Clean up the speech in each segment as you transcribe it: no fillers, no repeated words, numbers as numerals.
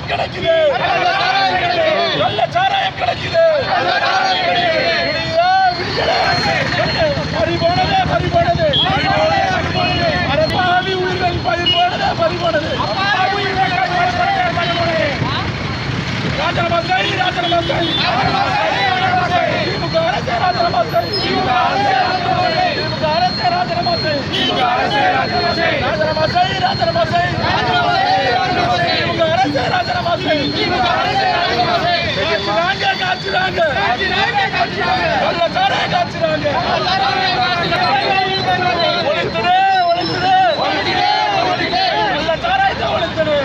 கிடைக்குது, கள்ளச்சாராயம் கிடைக்குது. பறிபோனதே பறிபோனது, அரபாவி உயிர்கள் பறிபோனதே பறிபோனது. ராஜனமசை ராஜனமசை திமுக அரசே ராஜனமசை, திமுக அரசே ராஜனமசை, ராஜனமசை திமுக அரசே ராஜனமசை, ராஜனமசை திமுக அரசே ராஜனமசை, திமுக அரசே ராஜனமசை. காட்சிறாங்க கள்ளச்சாராய காட்சிறாங்க. ஒழித்துடு ஒழித்துடு கள்ளச்சாராயத்தை ஒழித்துடு.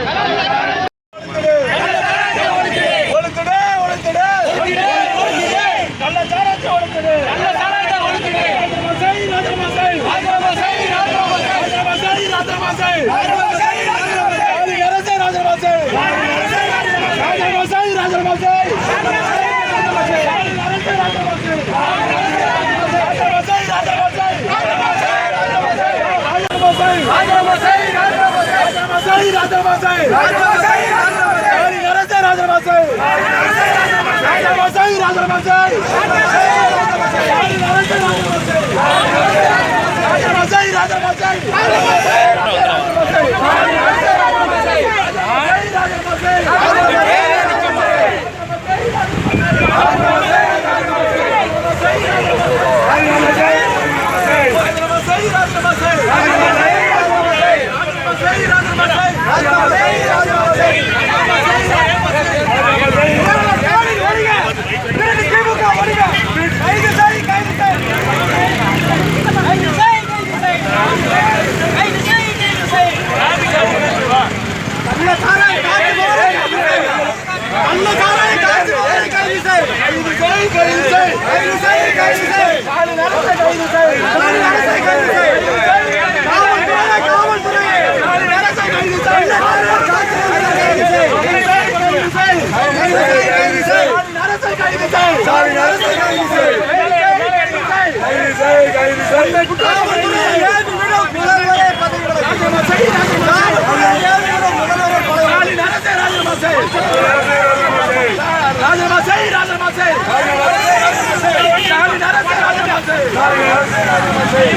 ராஜனமசை